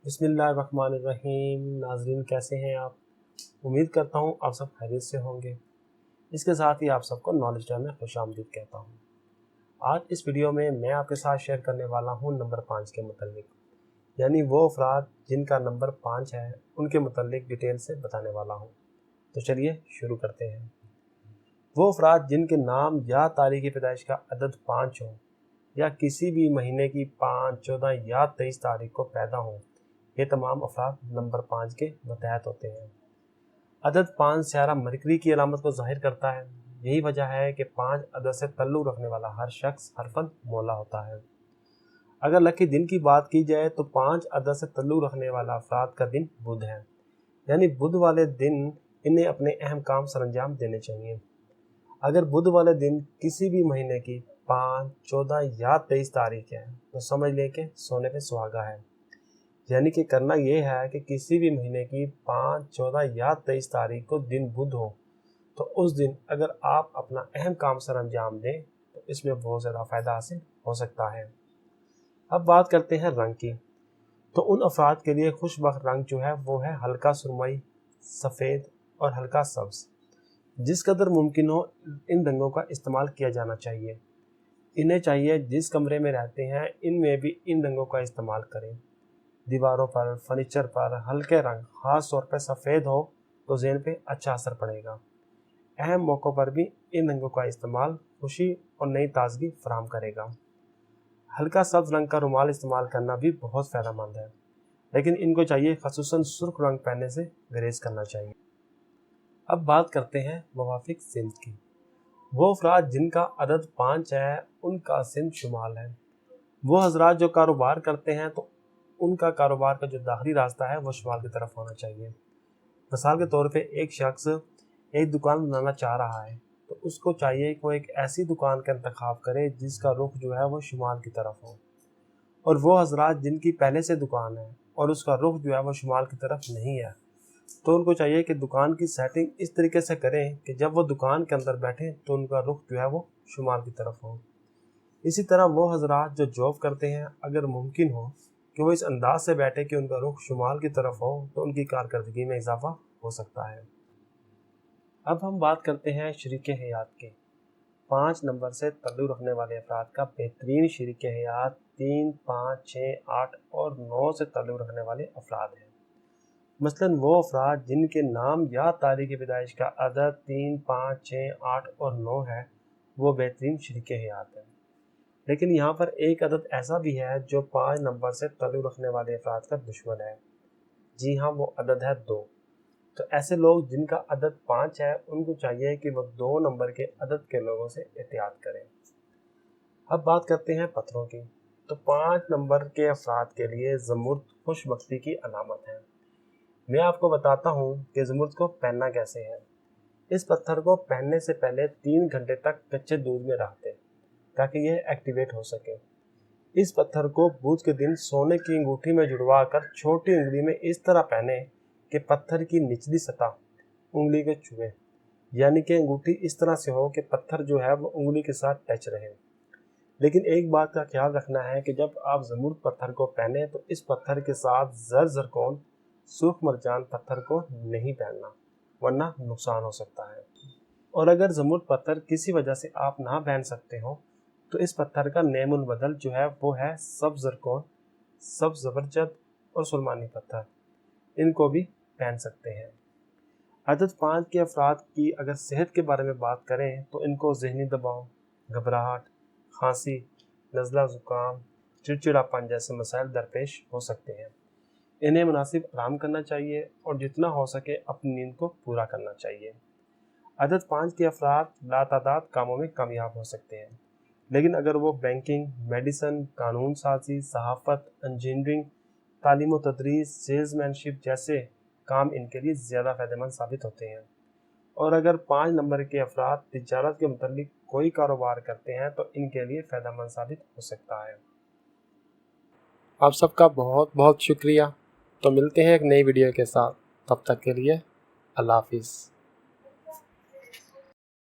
बिस्मिल्लाहिर्रहमानिर्रहीम। नाजरीन, कैसे हैं आप? उम्मीद करता हूँ आप सब खैरियत से होंगे। इसके साथ ही आप सबको नॉलेज टाइम में खुशामदीद कहता हूँ। आज इस वीडियो में मैं आपके साथ शेयर करने वाला हूँ नंबर 5 के मुतालिक, यानी वो अफराद जिनका नंबर 5 है उनके मुतालिक डिटेल से बताने वाला हूँ। तो चलिए शुरू करते हैं। वो अफराद जिनके नाम या तारीख़ पैदाइश का अदद 5 हो या किसी भी महीने की 5, 14 या 23 तारीख को पैदा हों, ये तमाम अफराद नंबर 5 के मतहत होते हैं। अदद 5 स्यारा मरकरी की अलामत को ज़ाहिर करता है। यही वजह है कि 5 अदद से तल्लुक़ रखने वाला हर शख्स हरफन मौला होता है। अगर लकी दिन की बात की जाए तो 5 अदद से तल्लुक़ रखने वाला अफराद का दिन बुध है, यानी बुध वाले दिन इन्हें अपने अहम काम सरअंजाम देने चाहिए। अगर बुध वाले दिन किसी भी महीने की 5, 14 या 23 तारीख है तो समझ लें कि सोने पे सुहागा है। यानी कि करना यह है कि किसी भी महीने की 5, 14 या 23 तारीख को दिन बुध हो तो उस दिन अगर आप अपना अहम काम सर अंजाम दें तो इसमें बहुत ज़्यादा फ़ायदा हासिल हो सकता है। अब बात करते हैं रंग की। तो उन अफराद के लिए खुशबख्त रंग जो है वो है हल्का सुरमई, सफ़ेद और हल्का सब्ज़। जिस कदर मुमकिन हो इन रंगों का इस्तेमाल किया जाना चाहिए। इन्हें चाहिए जिस कमरे में रहते हैं इनमें भी इन रंगों का इस्तेमाल करें। दीवारों पर, फर्नीचर पर हल्के रंग, ख़ास तौर पर सफ़ेद हो तो ज़हन पे अच्छा असर पड़ेगा। अहम मौक़ों पर भी इन रंगों का इस्तेमाल खुशी और नई ताजगी फराहम करेगा। हल्का सब्ज़ रंग का रुमाल इस्तेमाल करना भी बहुत फ़ायदेमंद है, लेकिन इनको चाहिए ख़ुसूसन सुर्ख रंग पहनने से गुरेज करना चाहिए। अब बात करते हैं मुवाफ़िक सिंध की। वो अफराद जिनका अदद 5 है उनका सिंध शुमाल है। वो हजरात जो कारोबार करते हैं तो उनका कारोबार का जो दाखिली रास्ता है वो शुमाल की तरफ होना चाहिए। मिसाल के तौर पे एक शख्स एक दुकान बनाना चाह रहा है तो उसको चाहिए कि वो एक ऐसी दुकान का इंतखाब करे जिसका रुख जो है वो शुमाल की तरफ हो। और वो हजरात जिनकी पहले से दुकान है और उसका रुख जो है वो शुमाल की तरफ नहीं है तो उनको चाहिए कि दुकान की सेटिंग इस तरीके से करें कि जब वो दुकान के अंदर बैठें तो उनका रुख जो है वो शुमाल की तरफ हो। इसी तरह वो हजरात जो जॉब करते हैं अगर मुमकिन हो कि वो इस अंदाज से बैठे कि उनका रुख शुमाल की तरफ हो तो उनकी कारकर्दगी में इजाफा हो सकता है। अब हम बात करते हैं शरीक हयात की। 5 नंबर से तल्लुक़ रखने वाले अफराद का बेहतरीन शरीक हयात 3, 5, 6, 8 और 9 से तल्लुक़ रखने वाले अफराद हैं। मसलन वो अफराद जिनके नाम या तारीख़ पैदाइश का अदद 3, 5, 6, 8 और 9 है वो बेहतरीन शरीक हयात है। लेकिन यहाँ पर एक अदद ऐसा भी है जो 5 नंबर से तल्लुक़ रखने वाले अफराद का दुश्मन है। जी हाँ, वो अदद है 2। तो ऐसे लोग जिनका अदद 5 है उनको चाहिए कि वो 2 नंबर के अदद के लोगों से एहतियात करें। अब बात करते हैं पत्थरों की। तो 5 नंबर के अफराद के लिए ज़मुर्द खुशबख्ती की अलामत है। मैं आपको बताता हूँ कि ज़मुर्द को पहनना कैसे है। इस पत्थर को पहनने से पहले 3 घंटे तक कच्चे दूध में रख दें ताकि यह एक्टिवेट हो सके। इस पत्थर को बुध के दिन सोने की अंगूठी में जुड़वा कर छोटी उंगली में इस तरह पहने कि पत्थर की निचली सतह उंगली को छुए, यानी कि अंगूठी इस तरह से हो कि पत्थर जो है वो उंगली के साथ टच रहे। लेकिन एक बात का ख्याल रखना है कि जब आप ज़मुर्द पत्थर को पहने तो इस पत्थर के साथ ज़रकोन सुर्ख मरजान पत्थर को नहीं पहनना, वरना नुकसान हो सकता है। और अगर ज़मुर्द पत्थर किसी वजह से आप ना पहन सकते हो तो इस पत्थर का नेमुल बदल जो है वो है सब्ज़ ज़रकोन, सब्ज़ ज़बरजद और सुलमानी पत्थर। इनको भी पहन सकते हैं। अदद 5 के अफराद की अगर सेहत के बारे में बात करें तो इनको ज़हनी दबाव, घबराहट, खांसी, नज़ला ज़ुकाम, चिड़चिड़ापन जैसे मसाइल दरपेश हो सकते हैं। इन्हें मुनासिब आराम करना चाहिए और जितना हो सके अपनी नींद को पूरा करना चाहिए। अदद 5 के अफराद लातादाद कामों में कामयाब हो सकते हैं, लेकिन अगर वो बैंकिंग, मेडिसन, कानून साजी, सहाफ़त, इंजीनियरिंग, तालीम व तदरीस, सेल्समैनशिप जैसे काम इनके लिए ज़्यादा फ़ायदेमंद साबित होते हैं। और अगर 5 नंबर के अफराद तिजारत के मुतालिक कोई कारोबार करते हैं तो इनके लिए फ़ायदेमंद साबित हो सकता है। आप सबका बहुत बहुत शुक्रिया। तो मिलते हैं एक नई वीडियो के साथ, तब तक के लिए अल्लाह हाफिज़।